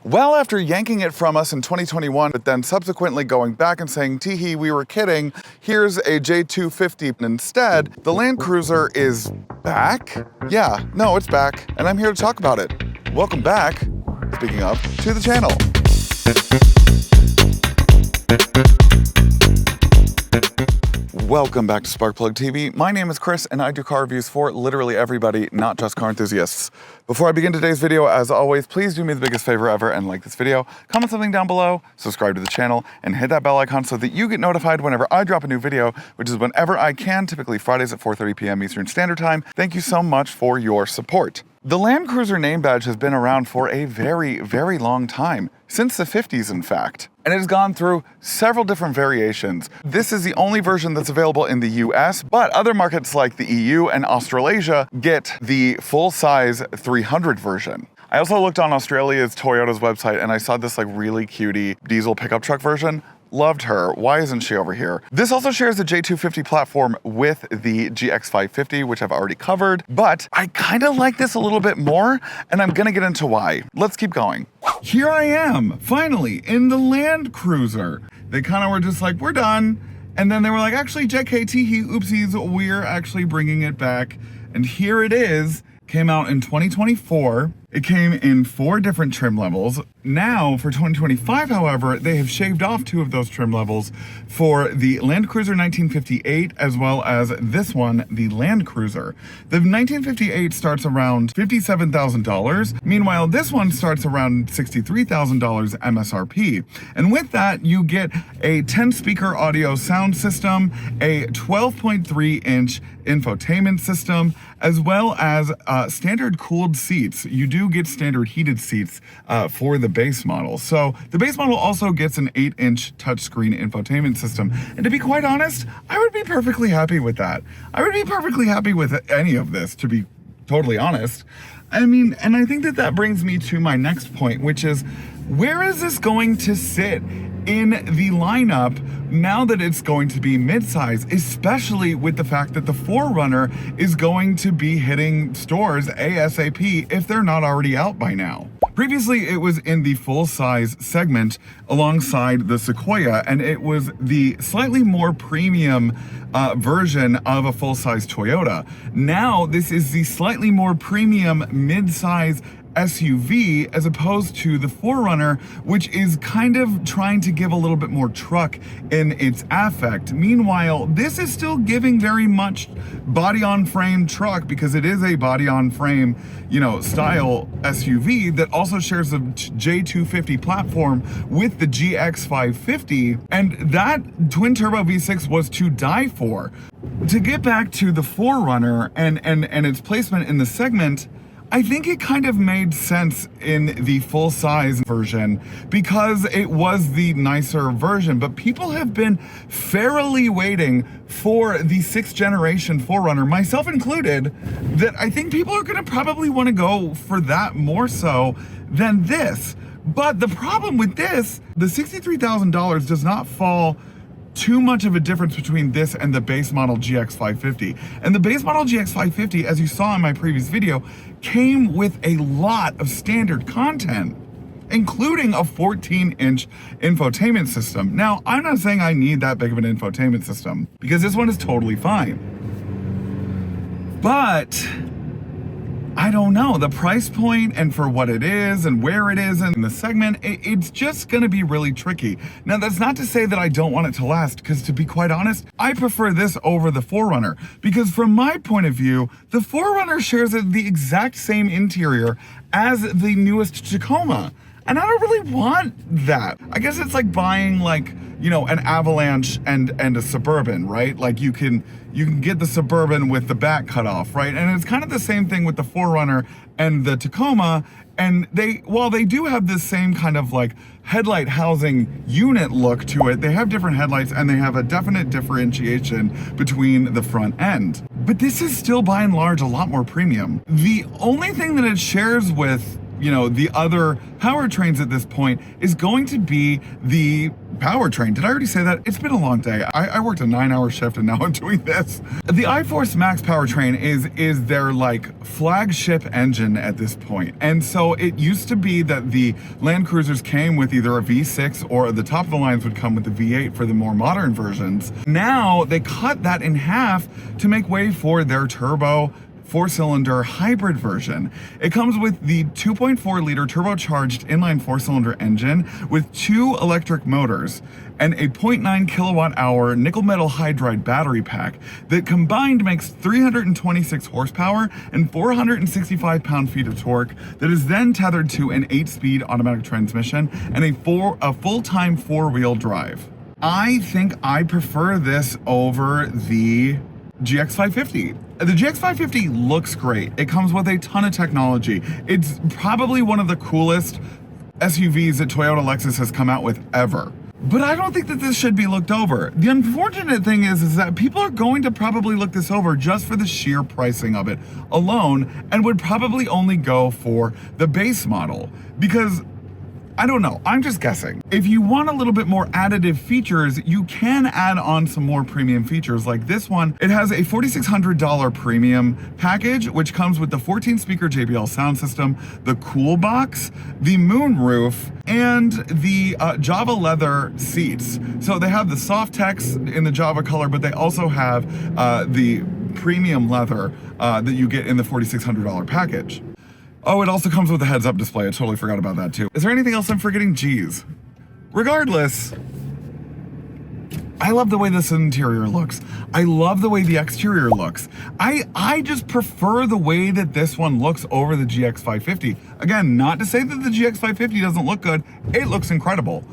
Well, after yanking it from us in 2021, but then subsequently going back and saying, tee-hee, we were kidding, here's a J250 instead, the Land Cruiser is back? Yeah, no, it's back, and I'm here to talk about it. Welcome back, speaking of, to the channel. Welcome back to Sparkplug TV. My name is Chris and I do car reviews for literally everybody, not just car enthusiasts. Before I begin today's video, as always, please do me the biggest favor ever and like this video, comment something down below, subscribe to the channel, and hit that bell icon so that you get notified whenever I drop a new video, which is whenever I can, typically Fridays at 4:30 p.m. Eastern Standard Time. Thank you so much for your support. The Land Cruiser name badge has been around for a very, very long time, since the 50s in fact, and it has gone through several different variations. This is the only version that's available in the US, but other markets like the EU and Australasia get the full-size 300 version. I also looked on Australia's Toyota's website and I saw this like really cutie diesel pickup truck version. Loved her. Why isn't she over here? This also shares the J250 platform with the GX550, which I've already covered, but I kind of like this a little bit more, and I'm gonna get into why. Let's keep going. Here I am, finally, in the Land Cruiser. They kind of were just like, we're done. And then they were like, actually, JKT, oopsies, we're actually bringing it back. And here it is. Came out in 2024. It came in 4 different trim levels. Now, for 2025, however, they have shaved off 2 of those trim levels for the Land Cruiser 1958, as well as this one, the Land Cruiser. The 1958 starts around $57,000. Meanwhile, this one starts around $63,000 MSRP. And with that, you get a 10-speaker audio sound system, a 12.3-inch infotainment system, as well as standard cooled seats. You do get standard heated seats for the base model. So the base model also gets an 8-inch touchscreen infotainment system. And to be quite honest, I would be perfectly happy with that. I would be perfectly happy with any of this, to be totally honest. I mean, and I think that that brings me to my next point, which is, where is this going to sit in the lineup now that it's going to be midsize, especially with the fact that the 4Runner is going to be hitting stores ASAP if they're not already out by now. Previously, it was in the full-size segment alongside the Sequoia, and it was the slightly more premium version of a full-size Toyota. Now, this is the slightly more premium mid-size SUV as opposed to the 4Runner, which is kind of trying to give a little bit more truck in its affect. Meanwhile, this is still giving very much body-on-frame truck because it is a body-on-frame, you know, style SUV that also shares the J250 platform with the GX550, and that twin-turbo V6 was to die for. To get back to the 4Runner and its placement in the segment, I think it kind of made sense in the full-size version because it was the nicer version, but people have been fairly waiting for the 6th generation 4Runner, myself included, that I think people are gonna probably wanna go for that more so than this. But the problem with this, the $63,000 does not fall too much of a difference between this and the base model GX550. And the base model GX550, as you saw in my previous video, came with a lot of standard content, including a 14-inch infotainment system. Now, I'm not saying I need that big of an infotainment system, because this one is totally fine. But I don't know, the price point and for what it is and where it is in the segment, it's just gonna be really tricky. Now, that's not to say that I don't want it to last, because to be quite honest, I prefer this over the 4Runner, because from my point of view, the 4Runner shares the exact same interior as the newest Tacoma. And I don't really want that. I guess it's like buying, like, you know, an Avalanche and a Suburban, right? Like you can get the Suburban with the back cut off, right? And it's kind of the same thing with the 4Runner and the Tacoma. And while they do have this same kind of like headlight housing unit look to it, they have different headlights and they have a definite differentiation between the front end. But this is still by and large a lot more premium. The only thing that it shares with you know, the other powertrains at this point is going to be the Powertrain. Did I already say that? It's been a long day. I worked a 9-hour shift and now I'm doing this. The iForce Max powertrain is their like flagship engine at this point. And so it used to be that the Land Cruisers came with either a V6 or the top of the lines would come with the V8 for the more modern versions. Now they cut that in half to make way for their turbo 4-cylinder hybrid version. It comes with the 2.4 liter turbocharged inline 4-cylinder engine with 2 electric motors and a 0.9 kilowatt hour nickel metal hydride battery pack that combined makes 326 horsepower and 465 pound-feet of torque that is then tethered to an 8-speed automatic transmission and a full-time 4-wheel drive. I think I prefer this over the GX550. The GX550 looks great. It comes with a ton of technology. It's probably one of the coolest SUVs that Toyota Lexus has come out with ever. But I don't think that this should be looked over. The unfortunate thing is that people are going to probably look this over just for the sheer pricing of it alone and would probably only go for the base model because I don't know, I'm just guessing. If you want a little bit more additive features, you can add on some more premium features like this one. It has a $4,600 premium package, which comes with the 14-speaker JBL sound system, the cool box, the moonroof, and the Java leather seats. So they have the soft text in the Java color, but they also have the premium leather that you get in the $4,600 package. Oh, it also comes with a heads-up display. I totally forgot about that too. Is there anything else I'm forgetting? Geez. Regardless, I love the way this interior looks. I love the way the exterior looks. I just prefer the way that this one looks over the GX550. Again, not to say that the GX550 doesn't look good. It looks incredible.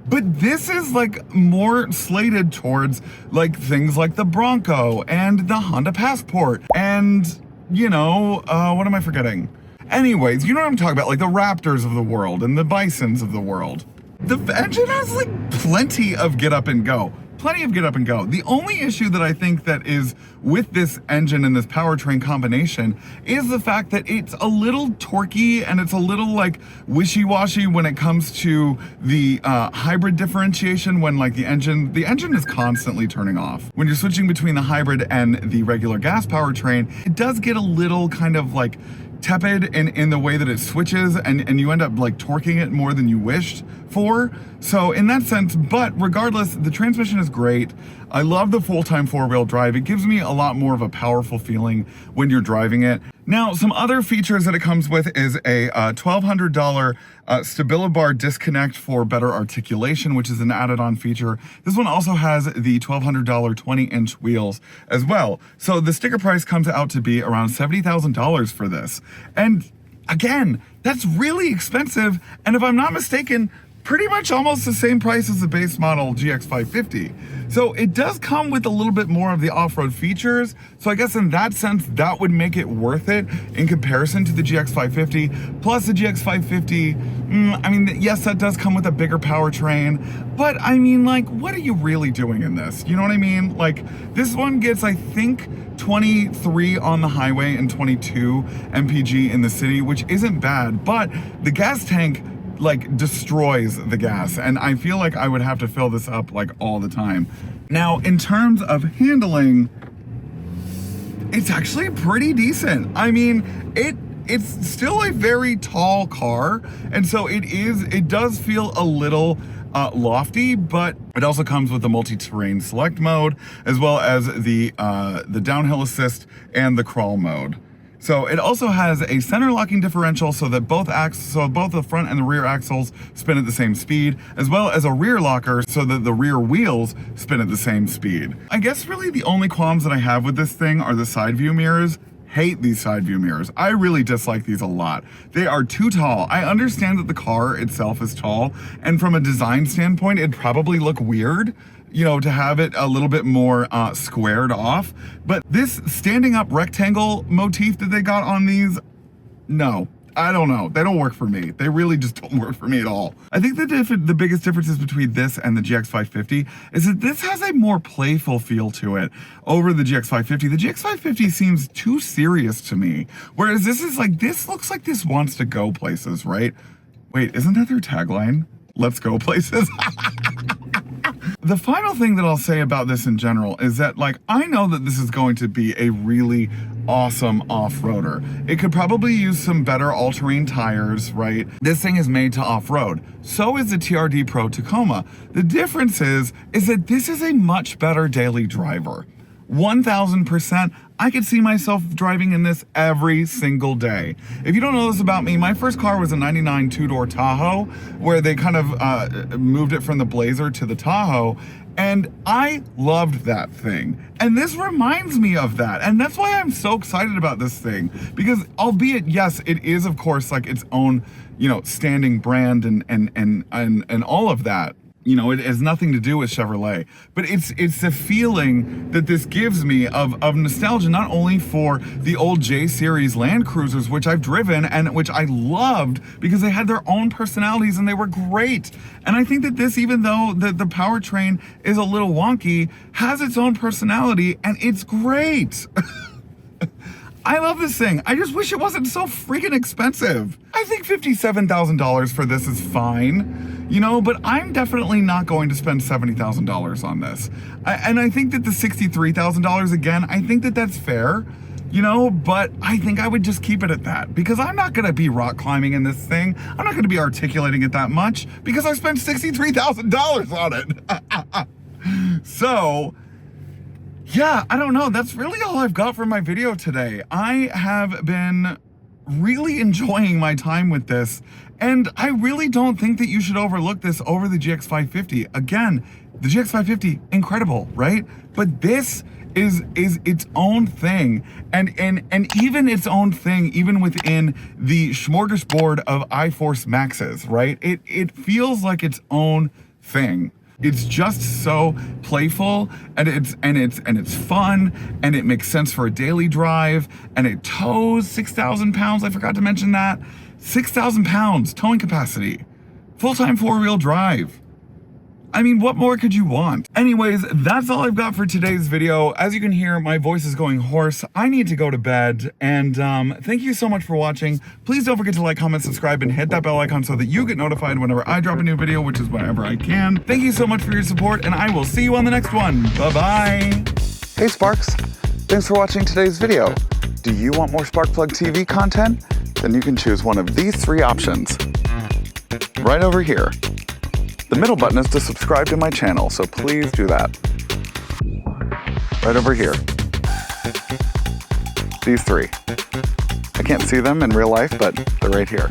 But this is like more slated towards like things like the Bronco and the Honda Passport and, you know, what am I forgetting? Anyways, you know what I'm talking about, like the Raptors of the world and the Bisons of the world. The engine has like plenty of get up and go. Plenty of get up and go. The only issue that I think that is with this engine and this powertrain combination is the fact that it's a little torquey and it's a little like wishy-washy when it comes to the hybrid differentiation when like the engine is constantly turning off. When you're switching between the hybrid and the regular gas powertrain, it does get a little kind of like tepid in the way that it switches and you end up like torquing it more than you wished for. So in that sense, but regardless, the transmission is great. I love the full-time 4-wheel drive. It gives me a lot more of a powerful feeling when you're driving it. Now, some other features that it comes with is a $1,200 Stabilibar disconnect for better articulation, which is an added-on feature. This one also has the $1,200 20-inch wheels as well. So the sticker price comes out to be around $70,000 for this. And again, that's really expensive. And if I'm not mistaken, pretty much almost the same price as the base model GX550. So it does come with a little bit more of the off-road features. So I guess in that sense, that would make it worth it in comparison to the GX550. Plus the GX550, I mean, yes, that does come with a bigger powertrain, but I mean, like, what are you really doing in this? You know what I mean? Like, this one gets, I think, 23 on the highway and 22 mpg in the city, which isn't bad, but the gas tank like destroys the gas and I feel like I would have to fill this up like all the time. Now, in terms of handling, it's actually pretty decent. I mean, it's still a very tall car, and so it does feel a little lofty, but it also comes with the multi-terrain select mode as well as the downhill assist and the crawl mode. So it also has a center locking differential so that both the front and the rear axles spin at the same speed, as well as a rear locker so that the rear wheels spin at the same speed. I guess really the only qualms that I have with this thing are the side view mirrors. Hate these side view mirrors. I really dislike these a lot. They are too tall. I understand that the car itself is tall, and from a design standpoint, it'd probably look weird, you know, to have it a little bit more squared off. But this standing up rectangle motif that they got on these, no, I don't know. They don't work for me. They really just don't work for me at all. I think the biggest differences between this and the GX550 is that this has a more playful feel to it over the GX550. The GX550 seems too serious to me, whereas this is like, this looks like this wants to go places, right? Wait, isn't that their tagline? Let's go places. The final thing that I'll say about this in general is that, like, I know that this is going to be a really awesome off-roader. It could probably use some better all-terrain tires, right? This thing is made to off-road. So is the TRD Pro Tacoma. The difference is that this is a much better daily driver. 1000%. I could see myself driving in this every single day. If you don't know this about me, my first car was a 99 two-door Tahoe, where they kind of moved it from the Blazer to the Tahoe, and I loved that thing. And this reminds me of that, and that's why I'm so excited about this thing, because albeit, yes, it is, of course, like its own, you know, standing brand and all of that. You know, it has nothing to do with Chevrolet, but it's the feeling that this gives me of nostalgia, not only for the old J-Series Land Cruisers, which I've driven and which I loved because they had their own personalities and they were great. And I think that this, even though the powertrain is a little wonky, has its own personality and it's great. I love this thing. I just wish it wasn't so freaking expensive. I think $57,000 for this is fine, you know, but I'm definitely not going to spend $70,000 on this. And I think that the $63,000, again, I think that that's fair, you know, but I think I would just keep it at that because I'm not gonna be rock climbing in this thing. I'm not gonna be articulating it that much because I spent $63,000 on it. So, yeah, I don't know. That's really all I've got for my video today. I have been really enjoying my time with this, and I really don't think that you should overlook this over the GX550. Again, the GX550, incredible, right? But this is its own thing, and even its own thing, even within the smorgasbord of iForce Maxes, right? It feels like its own thing. It's just so playful, and it's fun, and it makes sense for a daily drive, and it tows 6,000 pounds. I forgot to mention that. 6,000 pounds towing capacity, full-time four-wheel drive. I mean, what more could you want? Anyways, that's all I've got for today's video. As you can hear, my voice is going hoarse. I need to go to bed, and thank you so much for watching. Please don't forget to like, comment, subscribe, and hit that bell icon so that you get notified whenever I drop a new video, which is whenever I can. Thank you so much for your support, and I will see you on the next one. Bye-bye. Hey, Sparks. Thanks for watching today's video. Do you want more Sparkplug TV content? Then you can choose one of these three options right over here. The middle button is to subscribe to my channel, so please do that. Right over here. These three. I can't see them in real life, but they're right here.